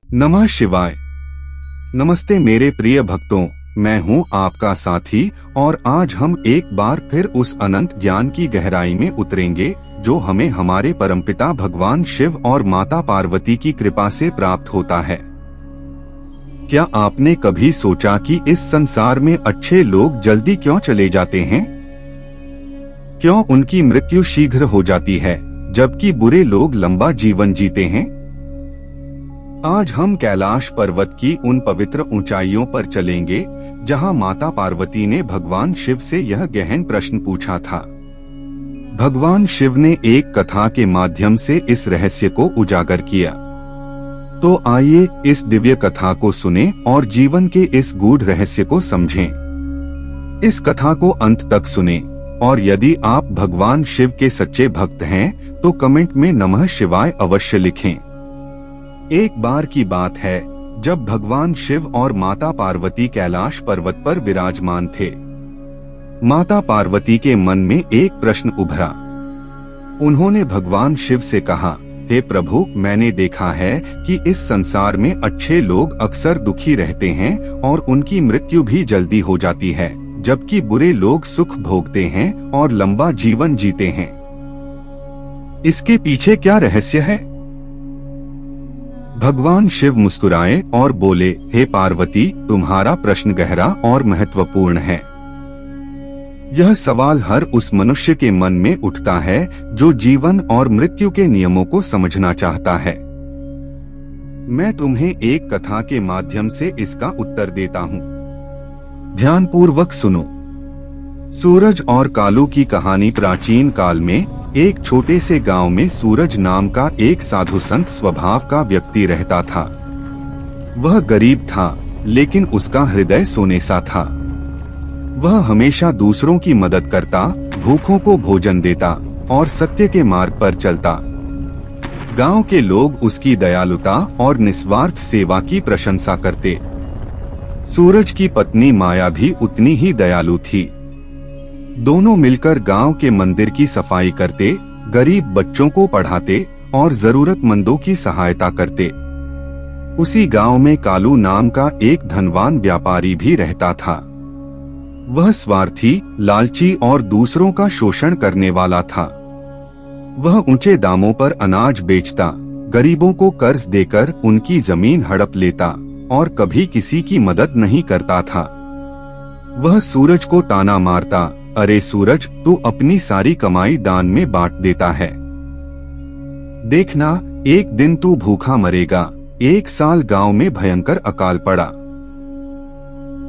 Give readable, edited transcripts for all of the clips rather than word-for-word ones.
नमः शिवाय। नमस्ते मेरे प्रिय भक्तों, मैं हूं आपका साथी और आज हम एक बार फिर उस अनंत ज्ञान की गहराई में उतरेंगे जो हमें हमारे परमपिता भगवान शिव और माता पार्वती की कृपा से प्राप्त होता है। क्या आपने कभी सोचा कि इस संसार में अच्छे लोग जल्दी क्यों चले जाते हैं? क्यों उनकी मृत्यु शीघ्र हो जाती है जबकि बुरे लोग लंबा जीवन जीते हैं? आज हम कैलाश पर्वत की उन पवित्र ऊंचाइयों पर चलेंगे जहां माता पार्वती ने भगवान शिव से यह गहन प्रश्न पूछा था। भगवान शिव ने एक कथा के माध्यम से इस रहस्य को उजागर किया। तो आइए इस दिव्य कथा को सुनें और जीवन के इस गूढ़ रहस्य को समझें। इस कथा को अंत तक सुनें और यदि आप भगवान शिव के सच्चे भक्त हैं तो कमेंट में नमः शिवाय अवश्य लिखें। एक बार की बात है जब भगवान शिव और माता पार्वती कैलाश पर्वत पर विराजमान थे। माता पार्वती के मन में एक प्रश्न उभरा। उन्होंने भगवान शिव से कहा, हे प्रभु, मैंने देखा है कि इस संसार में अच्छे लोग अक्सर दुखी रहते हैं और उनकी मृत्यु भी जल्दी हो जाती है, जबकि बुरे लोग सुख भोगते हैं और लंबा जीवन जीते हैं। इसके पीछे क्या रहस्य है? भगवान शिव मुस्कुराए और बोले, हे पार्वती, तुम्हारा प्रश्न गहरा और महत्वपूर्ण है। यह सवाल हर उस मनुष्य के मन में उठता है जो जीवन और मृत्यु के नियमों को समझना चाहता है। मैं तुम्हें एक कथा के माध्यम से इसका उत्तर देता हूँ। ध्यानपूर्वक सुनो। सूरज और कालू की कहानी। प्राचीन काल में एक छोटे से गांव में सूरज नाम का एक साधु संत स्वभाव का व्यक्ति रहता था। वह गरीब था लेकिन उसका हृदय सोने सा था। वह हमेशा दूसरों की मदद करता, भूखों को भोजन देता और सत्य के मार्ग पर चलता। गांव के लोग उसकी दयालुता और निस्वार्थ सेवा की प्रशंसा करते। सूरज की पत्नी माया भी उतनी ही दयालु थी। दोनों मिलकर गांव के मंदिर की सफाई करते, गरीब बच्चों को पढ़ाते और जरूरतमंदों की सहायता करते। उसी गांव में कालू नाम का एक धनवान व्यापारी भी रहता था। वह स्वार्थी, लालची और दूसरों का शोषण करने वाला था। वह ऊंचे दामों पर अनाज बेचता, गरीबों को कर्ज देकर उनकी जमीन हड़प लेता और कभी किसी की मदद नहीं करता था। वह सूरज को ताना मारता, अरे सूरज, तू अपनी सारी कमाई दान में बांट देता है। देखना, एक दिन तू भूखा मरेगा। एक साल गांव में भयंकर अकाल पड़ा।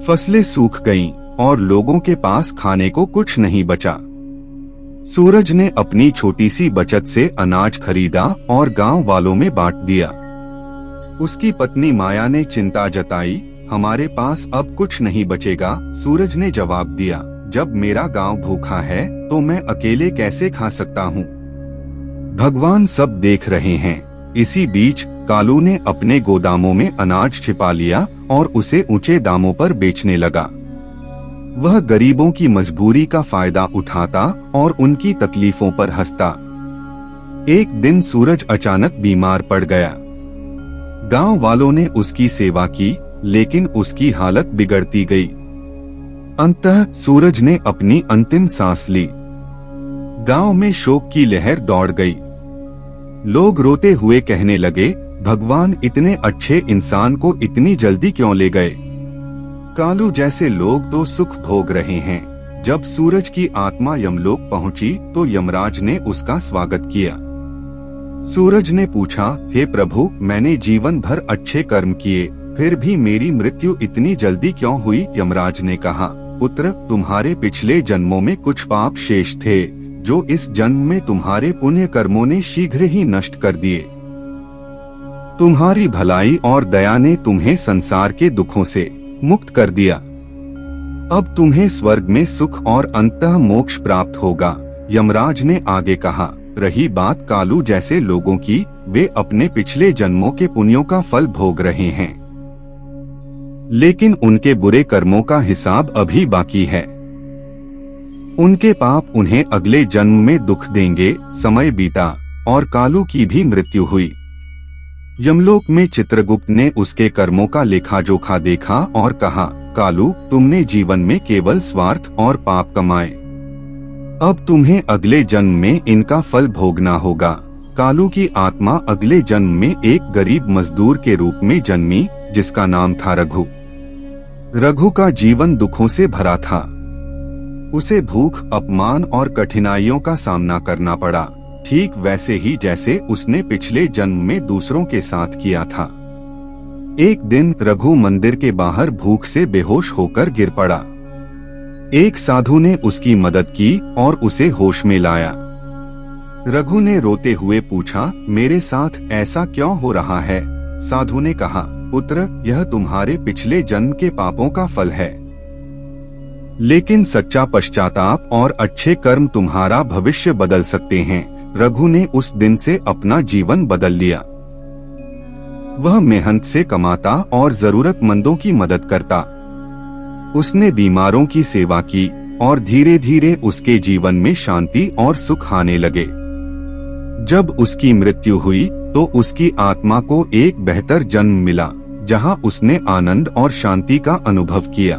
फसलें सूख गईं और लोगों के पास खाने को कुछ नहीं बचा। सूरज ने अपनी छोटी सी बचत से अनाज खरीदा और गांव वालों में बांट दिया। उसकी पत्नी माया ने चिंता जताई, हमारे पास अब कुछ नहीं बचेगा। सूरज ने जवाब दिया, जब मेरा गांव भूखा है तो मैं अकेले कैसे खा सकता हूँ? भगवान सब देख रहे हैं। इसी बीच कालू ने अपने गोदामों में अनाज छिपा लिया और उसे ऊंचे दामों पर बेचने लगा। वह गरीबों की मजबूरी का फायदा उठाता और उनकी तकलीफों पर हंसता। एक दिन सूरज अचानक बीमार पड़ गया। गांव वालों ने उसकी सेवा की लेकिन उसकी हालत बिगड़ती गई। अंततः सूरज ने अपनी अंतिम सांस ली। गांव में शोक की लहर दौड़ गई। लोग रोते हुए कहने लगे, भगवान इतने अच्छे इंसान को इतनी जल्दी क्यों ले गए? कालू जैसे लोग तो सुख भोग रहे हैं। जब सूरज की आत्मा यमलोक पहुंची तो यमराज ने उसका स्वागत किया। सूरज ने पूछा, हे प्रभु, मैंने जीवन भर अच्छे कर्म किए, फिर भी मेरी मृत्यु इतनी जल्दी क्यों हुई? यमराज ने कहा, पुत्र, तुम्हारे पिछले जन्मों में कुछ पाप शेष थे जो इस जन्म में तुम्हारे पुण्य कर्मों ने शीघ्र ही नष्ट कर दिए। तुम्हारी भलाई और दया ने तुम्हें संसार के दुखों से मुक्त कर दिया। अब तुम्हें स्वर्ग में सुख और अंततः मोक्ष प्राप्त होगा। यमराज ने आगे कहा, रही बात कालू जैसे लोगों की, वे अपने पिछले जन्मों के पुण्यों का फल भोग रहे हैं, लेकिन उनके बुरे कर्मों का हिसाब अभी बाकी है। उनके पाप उन्हें अगले जन्म में दुख देंगे। समय बीता और कालू की भी मृत्यु हुई। यमलोक में चित्रगुप्त ने उसके कर्मों का लेखा जोखा देखा और कहा, कालू, तुमने जीवन में केवल स्वार्थ और पाप कमाए। अब तुम्हें अगले जन्म में इनका फल भोगना होगा। कालू की आत्मा अगले जन्म में एक गरीब मजदूर के रूप में जन्मी, जिसका नाम था रघु। रघु का जीवन दुखों से भरा था। उसे भूख, अपमान और कठिनाइयों का सामना करना पड़ा, ठीक वैसे ही जैसे उसने पिछले जन्म में दूसरों के साथ किया था। एक दिन रघु मंदिर के बाहर भूख से बेहोश होकर गिर पड़ा। एक साधु ने उसकी मदद की और उसे होश में लाया। रघु ने रोते हुए पूछा, मेरे साथ ऐसा क्यों हो रहा है? साधु ने कहा, पुत्र, यह तुम्हारे पिछले जन्म के पापों का फल है, लेकिन सच्चा पश्चाताप और अच्छे कर्म तुम्हारा भविष्य बदल सकते हैं। रघु ने उस दिन से अपना जीवन बदल लिया। वह मेहनत से कमाता और जरूरतमंदों की मदद करता। उसने बीमारों की सेवा की और धीरे धीरे उसके जीवन में शांति और सुख आने लगे। जब उसकी मृत्यु हुई तो उसकी आत्मा को एक बेहतर जन्म मिला, जहां उसने आनंद और शांति का अनुभव किया।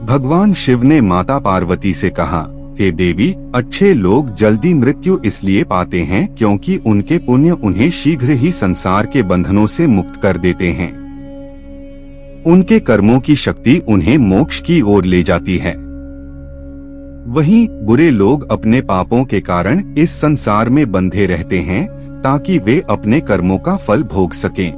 भगवान शिव ने माता पार्वती से कहा, हे देवी, अच्छे लोग जल्दी मृत्यु इसलिए पाते हैं क्योंकि उनके पुण्य उन्हें शीघ्र ही संसार के बंधनों से मुक्त कर देते हैं। उनके कर्मों की शक्ति उन्हें मोक्ष की ओर ले जाती है। वहीं बुरे लोग अपने पापों के कारण इस संसार में बंधे रहते हैं ताकि वे अपने कर्मों का फल भोग सकें।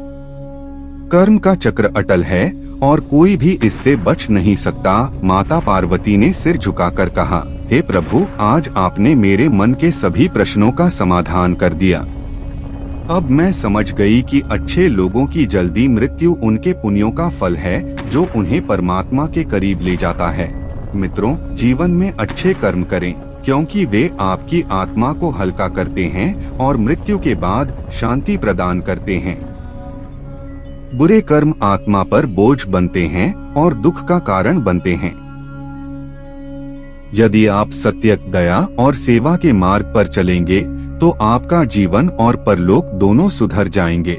कर्म का चक्र अटल है और कोई भी इससे बच नहीं सकता। माता पार्वती ने सिर झुकाकर कहा, हे प्रभु, आज आपने मेरे मन के सभी प्रश्नों का समाधान कर दिया। अब मैं समझ गई कि अच्छे लोगों की जल्दी मृत्यु उनके पुण्यों का फल है, जो उन्हें परमात्मा के करीब ले जाता है। मित्रों, जीवन में अच्छे कर्म करें, क्योंकि वे आपकी आत्मा को हल्का करते हैं और मृत्यु के बाद शांति प्रदान करते हैं। बुरे कर्म आत्मा पर बोझ बनते हैं और दुख का कारण बनते हैं। यदि आप सत्य, दया और सेवा के मार्ग पर चलेंगे तो आपका जीवन और परलोक दोनों सुधर जाएंगे।